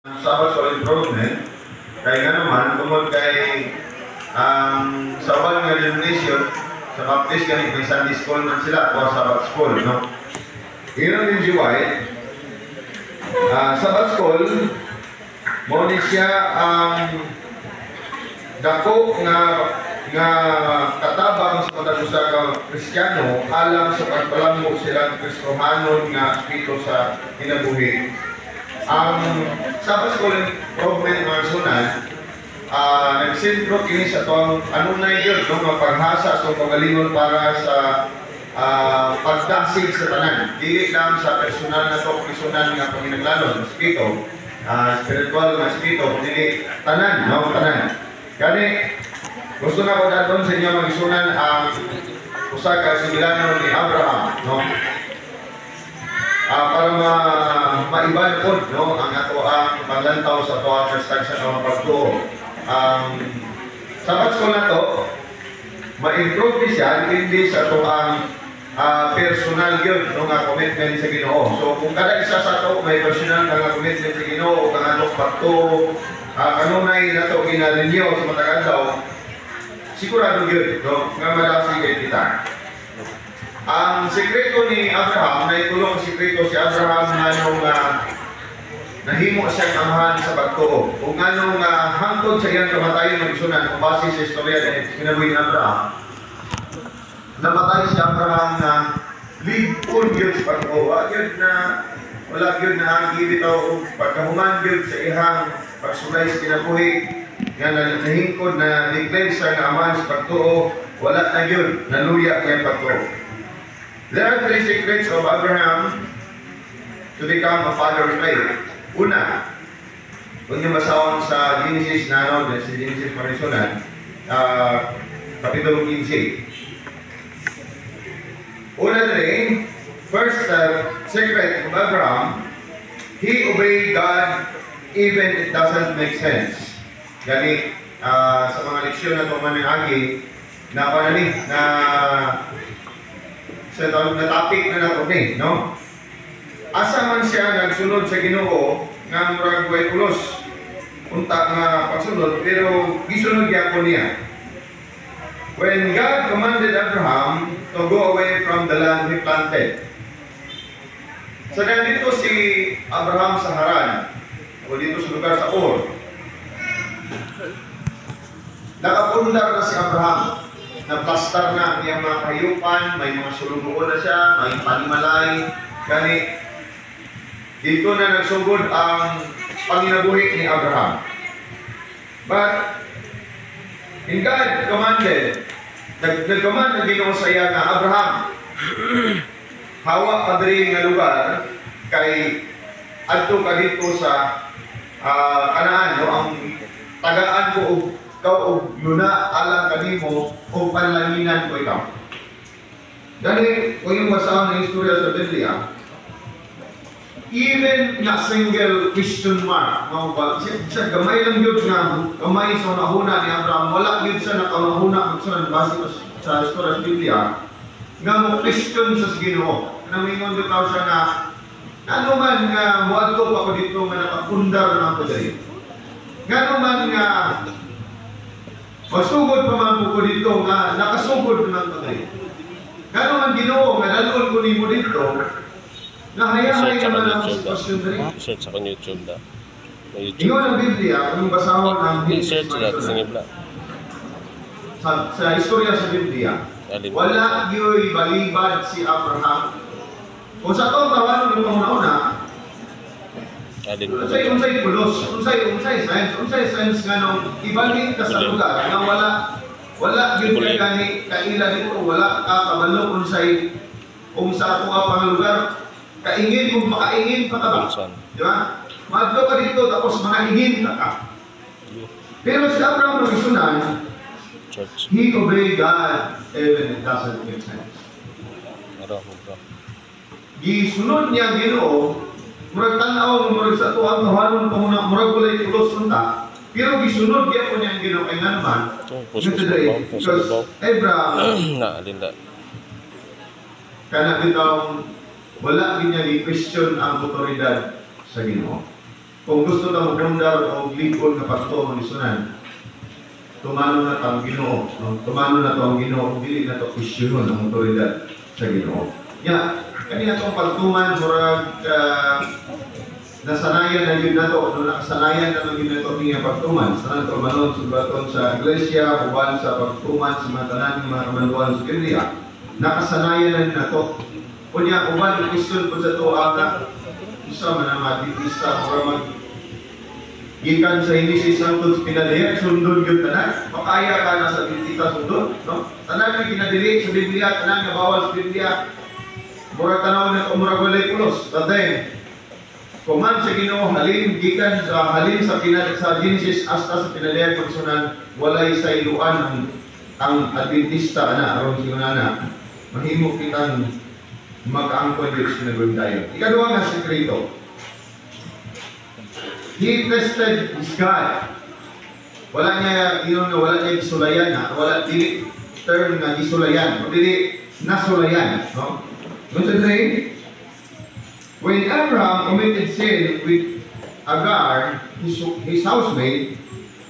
Sabbath for improvement, kaya nga naman, tungkol kay sa one nga denomination, sa Baptist ganit, may Sunday school man sila, o Sabbath school, no? Iyon din si White, Sabbath school, mo ni siya dako nga katabang sa pagkakusa ka Kristiyano, alam sa pagpalambo silang Kristohanon nga spito sa kinabuhi. Ang Sabbath School Improvement mga sunan, nagsintro kini sa itong ano na yun, no? Mga paghasa sa pagalingon para sa pagdasig sa tanan. Dili lang sa personal na to, personal nga Panginoon, spirito, spiritual na spirito, dili tanan, no? Tanan. Kani, gusto na ko na doon sa inyo magsunan ang usa ka similano ni Abraham, no? Para maiban po, no, ang ato ang paglantaw sa ito ang kasagsa ng pagtuo. Sabbath school na to, ma-improve siya, hindi sa ito ang personal yun, no, nga commitment sa Ginoo. So, kung kada isa sa ito, may personal nga commitment sa Ginoo, o kang anong pagtuo, kanunay na ito, ginalinyo sa matagal daw, sigurado yun, no, nga madasig kita. Ang sekreto ni Abraham, na itulong sekreto si Abraham na nung nahimo siyang amahan sa pagtuo. Kung anong hangtod sa iyang kamatayon ng isunan, kung base sa istorya na ginabuhin ni Abraham, namatay si Abraham na ligpon yun sa pagtuo. Wala yun na ang ibitaw pagkahuman yun sa ihang pagsulay sa kinabuhi, nga nahingkod na declare siya na amahan sa pagtuo, wala na yun, naluya kaya pagtuo. There are three secrets of Abraham to become a father of faith. Una, kung yung masawang sa Genesis na ano, sa Genesis Marisunan, Kapitulo 15. Una rin, first secret of Abraham, he obeyed God even it doesn't make sense. Gani, sa mga leksyon na tumanangagi, na panani, na sa topic na nato ni, no? Asa man siya nagsunod sa Ginoo nga murag way pulos unta nga pagsunod, pero gisunod gyapon niya. When God commanded Abraham to go away from the land he planted. So nandito si Abraham sa Haran, o dito sa lugar sa Ur. Nakapundar na si Abraham. Naplastar na ang iyang mga kahiyupan, may mga sulubuon na siya, may panimalay, gani. Dito na nagsugod ang panginabuhi ni Abraham. But, in God commanded, nag-command na Ginoo sa iya na Abraham, hawa padri nga lugar, kay adto ka dito sa Kanaan, no? Ang tagaan ko ikaw o luna alang kanimo o panlanginan ko ikaw. Dahil kung yung basahan ng istorya sa Biblia, even na single question mark, siya gamay lang yun nga, gamay sa unahuna ni Abraham, wala yun siya nakanahuna sa base sa istorya sa Biblia, nga mo question sa Ginoo. Namingon doon daw siya na, ano man nga, muadto pa ko dito nga nakapundar na ako dahil. Nga man nga, magsugod pa man ko dito nga nakasugod man ko dito. Gano'n man Ginoo nga dalon ko nimo dito. Na hayaan naman ang sitwasyon diri. Search sa YouTube da. Ingon ang Biblia kung basahon ang search sa sinibla. Sa istorya sa Biblia, wala gyoy balibad si Abraham. Kung sa tong tawanon ng una-una, unsay pulos, unsay science nga nung ibalik ka sa lugar nga wala gyud ka gani kaila dito, wala ka kabalo unsay sa ato nga pang lugar, kaingin kung makaingin pa ka ba, di ba? Madto ka dito tapos makaingin ka. Pero si Abraham ng isunan, he obeyed God even it doesn't make sense. Gisunod niya ang Ginoo. Murag tanaw, murag sa tuwang kahanon pa muna, murag kulay tulos unta. Pero gisunod niya po niyang Ginoo kay nga naman. Because Abraham, kana bitaw, wala din niya i-question ang otoridad sa Ginoo. kung gusto na mabundar o lingkod na pato manisunan, tumano na ang Ginoo, no? Tumano na to ang Ginoo, dili na to questionon ang otoridad sa Ginoo. Ya, kanina tong pagtuman murag nasanayan na yun na to, no? Nakasanayan na yun na to niya pagtuman. Sanang tumanon subaton sa iglesia, uban sa pagtuman sa mga tanan ng mga kamanduan sa Biblia. Nakasanayan na to. Kunya uban question po sa to aga, isa man ang matitisa o mag gikan sa Genesis hangtod pinadayag sundon gyud tanan, makaya ka na sa bintita sundon, no? Tanan nga ginadili sa Biblia, tanan nga bawal sa Biblia. Murag tanaw na murag walay pulos. Tatay, kuman sa Ginoo halin gikan sa sa Genesis hasta sa pinadayag pagsunan, walay sayloan ang Adventista ana aron sinunana. Mahimo kitang mag-angkon dito sa naguldayon. Ikaduha nga sekreto. He tested his God. Wala niya, wala niya gisulayan na, wala dili term na gisulayan, o dili nasulayan, no? Verse 3, when Abraham committed sin with Agar, his housemaid,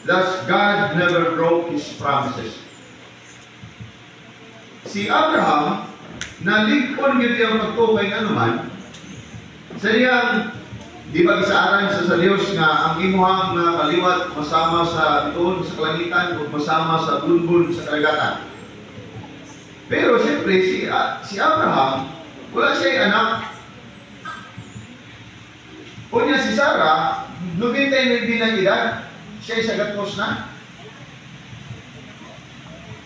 thus God never broke his promises. Si Abraham, naligpon yun yung pagtukay nga naman, sa iyang di ba gisaaran sa Dios nga ang imuhang nga kaliwat masama sa bituon sa kalangitan o masama sa bulbul sa karagatan. Pero siyempre si Abraham wala siya anak. Unya si Sarah, 99 din ang edad, siya sa gatos na.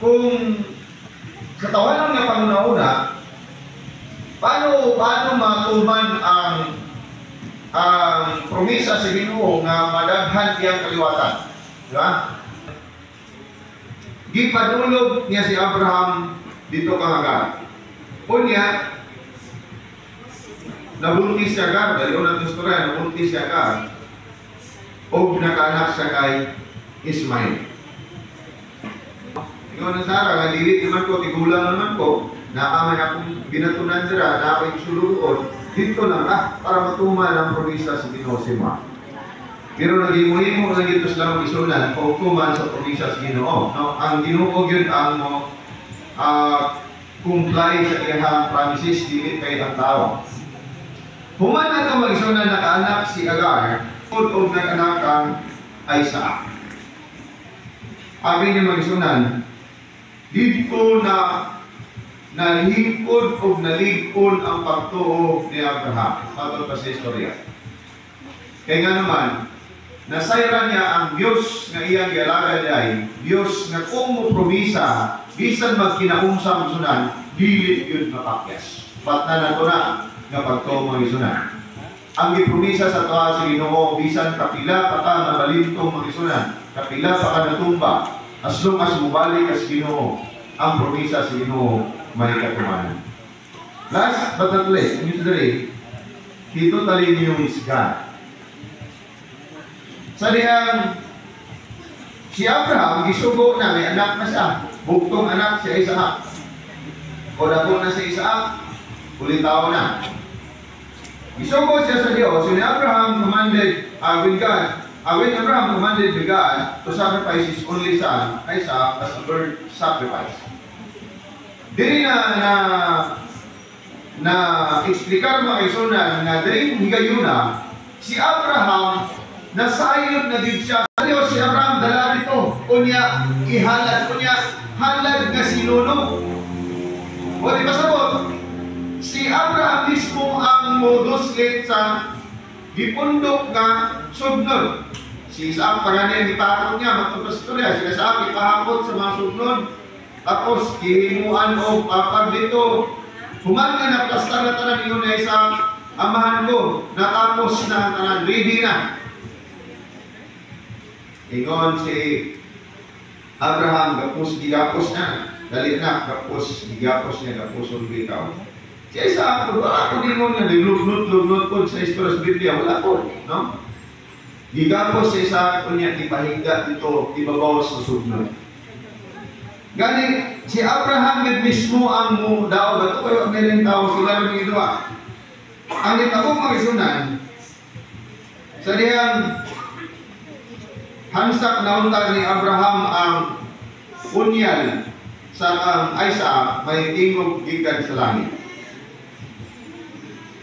Kung sa tawanan nga pangunahuna, paano matuman ang promisa sa Ginoo nga madaghan tiyang kaliwatan, di ba? Gipadulog niya si Abraham dito kang Agar. Unya, nabuntis si Agar, dahil unang istorya, nabuntis si Agar, o nakaanak siya kay Ismael. Ikaw na Sarah, nga dilit naman ko, tigulang naman ko, nakaman akong binatunan dira, na ako'y suluroon, dito lang para matuman ang promisa sa Ginoo si Ma. Pero naging-muhimo na dito sa lamang isunan, pautuman sa promisa sa Ginoo. No? Ang Ginoo yun ang comply sa iyang promises, dili kay ang tao. Human na ito mag-isunan nakaanak si Agar, o nag-anak ang Isaac. Abi niya mag-isunan, dito na nalingkod o naligkod ang pagtuo ni Abraham. Patol pa sa istorya. Kaya nga naman, nasayran niya ang Diyos nga iyang galagad ay Diyos nga kung mo promisa, bisan magkinaumsa sunan, dili yun mapakyas. Pat na nato na nga pagtuo mga isunan. Ang gipromisa sa tuwa sa Ginoo, bisan kapila pa ka na balintong mga isunan, kapila pa ka natumba, as long as mubalik as Ginoo, ang promisa sa Ginoo may katumanan. Last but not least, today, he totally knew his God. Sa diyang si Abraham, gisugo na, may anak na siya. Buktong anak si Isaac. O dako na si Isaac, ulitaw na. Gisugo siya sa Diyos. So ni Abraham commanded with God, when Abraham commanded with God to sacrifice his only son, Isaac, as a burnt sacrifice. Dili na eksplikar mga isunan nga dili higayuna si Abraham nasayod na din siya sa Diyos. Si Abraham dala dito unya ihalad unya halad nga sinuno. O di ba sabot si Abraham mismo ang moduslit sa gipundok nga sugnod. Si Isaac parang itakot niya matapos istorya. Si Isaac ipahakot sa mga sugnod. Tapos, kihimuan o papag dito. Human nga naplastar na tanan yun ay sa amahan ko. Natapos na tanan. Ready na. Ingon si Abraham, gapos na. Dali na, gapos niya, gapos ang bitaw. Si Isaac, ako din mo nga, lugnot po sa istorya sa Biblia. Wala po, no? Gigapos si Isaac po niya, ipahiga dito, ibabawas sa sugnod. Gani si Abraham mismo ang daw bato kayo ang meron tao sila ng idwa. Ang itabong mga isunan Sa diyang hansak na unta ni Abraham ang unyal sa ang Isaac may tingog gikan sa langit.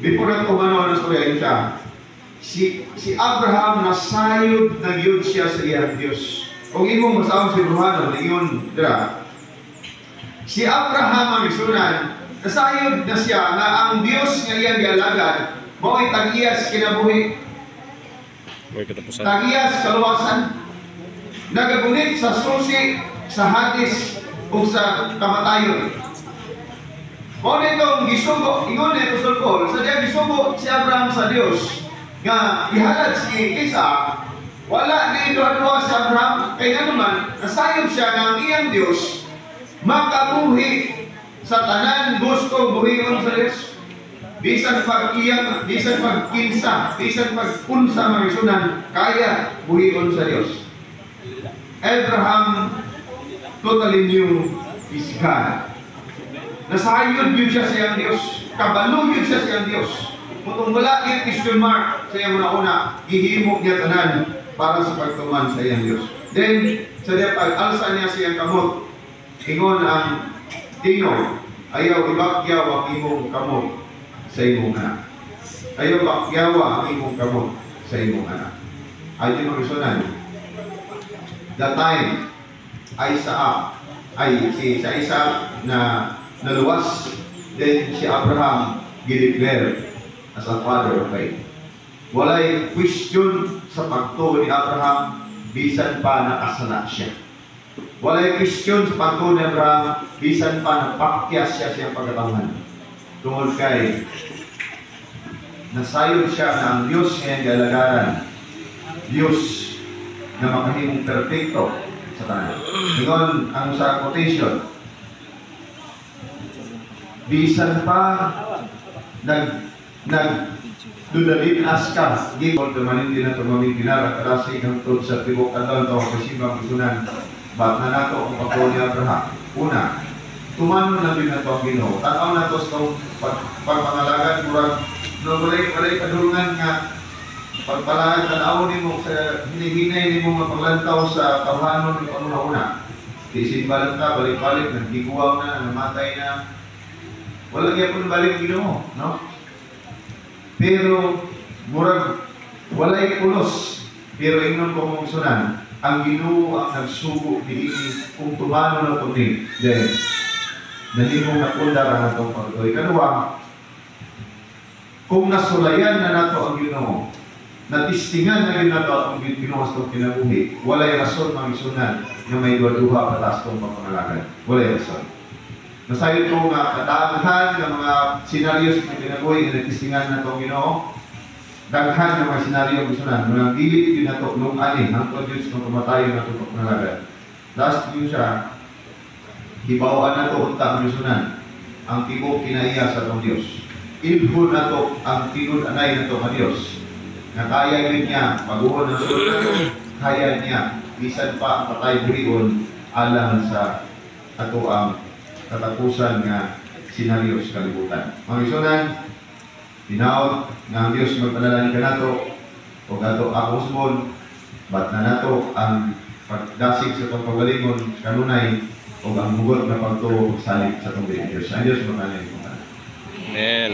Before na kumano na storya siya, si Abraham nasayod na yun siya sa iyang Diyos. Kung imong masawang si Bruhano, na yun, dira. Si Abraham ang isunan, nasayod na siya na ang Diyos nga iyang gialagad, mao'y tag-iyas kinabuhi. May katapusan. Tag-iyas kaluwasan. Nagagunit sa susi, sa hadis, o sa kamatayon. Kung itong gisugo, ingon na ito sulpol, sa diya gisugo si Abraham sa Diyos, nga ihalad si Isaac, wala na ito si Abraham, kaya naman, nasayod siya ng iyang Diyos, makabuhi sa tanan gusto buhion sa Diyos. Bisan pag-iyang, bisan pag-kinsa, bisan pag-unsa magisunan, kaya buhion sa Diyos. Abraham totally knew his God. Nasayod yun siya sa iyang Diyos. Kabalo yun siya sa iyang Diyos. Kung wala yung question mark sa iyang una, gihimok niya tanan para sa pagtuman sa iyang Diyos. Then, sa diya pag-alsa niya sa iyang kamot, ingon ang tingog, ayaw ibakyaw ang imong kamot sa imong anak. Ayaw bakyawa ang imong kamot sa imong anak. Ay di magsunan. That time, si Isaac na naluwas, then si Abraham gideclare as a father of faith. Walay question sa pagtuo ni Abraham, bisan pa nakasala siya. Walay question sa pagtuo ni Abraham, bisan pa napakyas siya siyang pagkatangan. Tungod kay nasayod siya na ang Diyos ngayon galagaran, Diyos na makahimong perfecto sa tanan. Ingon ang sa quotation, bisan pa dudalin aska gikol tamanin din na tumamin dinara karasi ng tod sa tibok adon to kasimbang isunan bat na nato ang pagkaw ni Abraham. Una, tumanon na din na to ang Ginoo. Tanaw na to sa pagpangalagan murag walay kadulungan nga pagpalaan tanaw nimo sa hinihinay nimo nga paglantaw sa kahanon ni panuna-una. Tisin balang ka balik-balik nagiguaw na namatay na. Wala kaya po balik Ginoo, no? Pero murag walay pulos. Pero ingnon ko mong sunan, ang Ginoo ang nagsugo diini kung tumano na to ni. Then nahimong napundar ang atong pagtuloy. Kaduwa, kung nasulayan na nato ang Ginoo, natistingan na yun nato ang Ginoo sa itong kinabuhi, walay rason magisunan na may duha patas itong pagpangalagan. Walay rason. Nasayod ko nga kadaghan ng mga senaryos na kinabuhi na natistingan na itong Ginoo, daghan ng mga senaryo magisunan, mga dili yun nato nung ani, hangtod yun sa kumatayo na itong pagpangalagan. Last yun siya, hibawaan na ito unta magisunan, ang tibok kinaiya sa itong Diyos. Ilhon na ito ang tinun-anay na ito ka Diyos. Na kaya yun niya, pag-uon na ito, kaya niya, bisan pa ang patay buhion, alang sa ato ang katapusan nga senaryo sa kalibutan. Mga isunan, tinaot na ang Diyos magpadalangin ka nato, o gato akong sumon, bat na nato ang pagdasig sa itong pagalingon, kanunay, o ang hugot na pagtuo salit sa itong Diyos. Ang Diyos magpadalangin ka nato. Amen.